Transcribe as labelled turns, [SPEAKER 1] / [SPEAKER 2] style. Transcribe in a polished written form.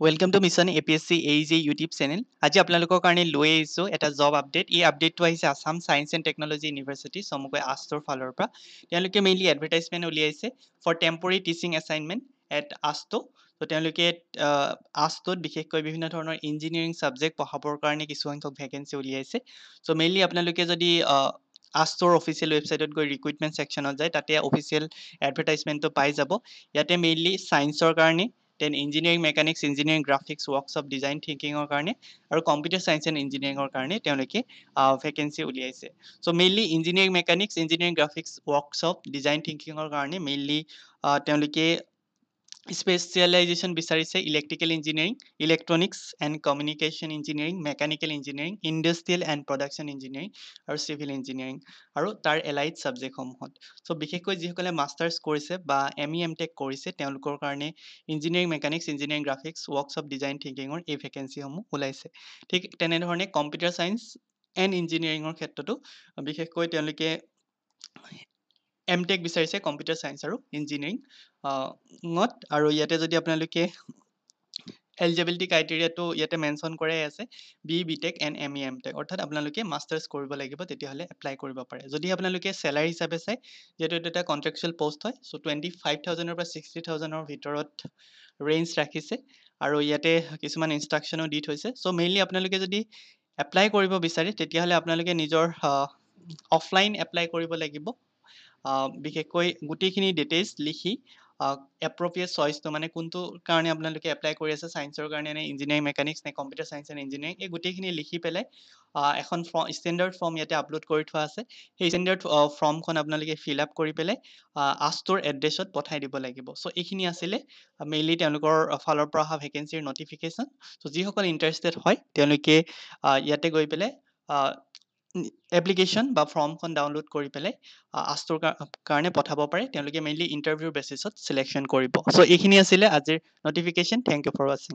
[SPEAKER 1] Welcome to Mission APSC AEJ YouTube channel. আজি আপোনালোকৰ কাৰণে লৈ আহিছো এটা জব আপডেট। এই আপডেটটো আহিছে Assam science and technology university চমুকৈ আষ্টৰ ফালৰ পৰা। তেওঁলোকে মেইনলি এডভাৰটাইজমেণ্ট উলিয়াইছে ফৰ টেম্পৰৰী টিচিং এছাইনমেণ্ট এট আষ্টো। তো তেওঁলোকে আষ্টত বিশেষকৈ বিভিন্ন ধৰণৰ ইঞ্জিনিয়াৰিং ছাবজেক্ট পঢ়াবৰ কাৰণে কিছু সংখ্যক ভেকেঞ্চি উলিয়াইছে। চ' মেইনলি আপোনালোকে যদি আষ্টৰ অফিচিয়েল ৱেবছাইটত গৈ ৰিক্ৰুইটমেণ্ট ছেকশ্যনত যায় তাতে অফিচিয়েল এডভাৰটাইজমেণ্টটো পাই যাব। ইয়াতে মেইনলি ছায়েন্সৰ কাৰণে then engineering mechanics engineering graphics workshop design থিংকিঙৰ কাৰণে আৰু কম্পিউটাৰ ছায়েন্স এণ্ড ইঞ্জিনিয়াৰিঙৰ কাৰণে তেওঁলোকে ভেকেঞ্চি উলিয়াইছে। So' mainly engineering mechanics engineering graphics workshop design থিংকিঙৰ কাৰণে মেইনলি তেওঁলোকে স্পেচিয়েলাইজেশ্যন বিচাৰিছে electrical engineering electronics and communication engineering mechanical engineering industrial and production engineering আৰু চিভিল ইঞ্জিনিয়াৰিং আৰু তাৰ এলাইড ছাবজেক্টসমূহত। চ' বিশেষকৈ যিসকলে মাষ্টাৰ্ছ কৰিছে বা এম টেক কৰিছে তেওঁলোকৰ কাৰণে engineering mechanics engineering graphics workshop design থিংকিঙৰ এই ভেকেঞ্চিসমূহ ওলাইছে। ঠিক তেনেধৰণে কম্পিউটাৰ ছায়েন্স এণ্ড ইঞ্জিনিয়াৰিঙৰ ক্ষেত্ৰতো বিশেষকৈ তেওঁলোকে এম টেক বিচাৰিছে কম্পিউটাৰ ছায়েন্স আৰু ইঞ্জিনিয়াৰিঙত। আৰু ইয়াতে যদি আপোনালোকে এলিজিবিলিটি ক্ৰাইটেৰিয়াটো ইয়াতে মেনশ্যন কৰাই আছে B tech and M tech অৰ্থাৎ আপোনালোকে মাষ্টাৰ্ছ কৰিব লাগিব তেতিয়াহ'লে এপ্লাই কৰিব পাৰে। যদি আপোনালোকে চেলাৰী হিচাপে চাই যিহেতু এইটো এটা কণ্ট্ৰেকচুৱেল পষ্ট হয় চ' 25,000 পৰা 60,000 ভিতৰত ৰেঞ্জ ৰাখিছে আৰু ইয়াতে কিছুমান ইনষ্ট্ৰাকশ্যনো দি থৈছে। চ' মেইনলি আপোনালোকে যদি এপ্লাই কৰিব বিচাৰে তেতিয়াহ'লে আপোনালোকে নিজৰ অফলাইন এপ্লাই কৰিব লাগিব। বিশেষকৈ গোটেইখিনি ডিটেইলছ লিখি এপ্ৰপ্ৰিয়েট চইচটো মানে কোনটো কাৰণে আপোনালোকে এপ্লাই কৰি আছে ছায়েন্সৰ কাৰণে নে ইঞ্জিনিয়াৰিং মেকানিক্স নে কম্পিউটাৰ ছায়েন্স এণ্ড ইঞ্জিনিয়াৰিং এই গোটেইখিনি লিখি পেলাই এখন ষ্টেণ্ডাৰ্ড ফৰ্ম ইয়াতে আপলোড কৰি থোৱা আছে। সেই ষ্টেণ্ডাৰ্ড ফৰ্মখন আপোনালোকে ফিল আপ কৰি পেলাই আষ্টৰ এড্ৰেছত পঠাই দিব লাগিব। চ' এইখিনি আছিলে মেইনলি তেওঁলোকৰ ফালৰ পৰা অহা ভেকেঞ্চিৰ নটিফিকেশ্যন। চ' যিসকল ইণ্টাৰেষ্টেড হয় তেওঁলোকে ইয়াতে গৈ পেলাই এপ্লিকেশ্যন বা ফৰ্মখন ডাউনলোড কৰি পেলাই আষ্টৰ কাৰণে পঠাব পাৰে। তেওঁলোকে মেইনলি ইণ্টাৰভিউ বেচিছত চিলেকশ্যন কৰিব। চ' এইখিনি আছিলে আজিৰ নটিফিকেশ্যন। থেংক ইউ ফৰ ৱাচিং।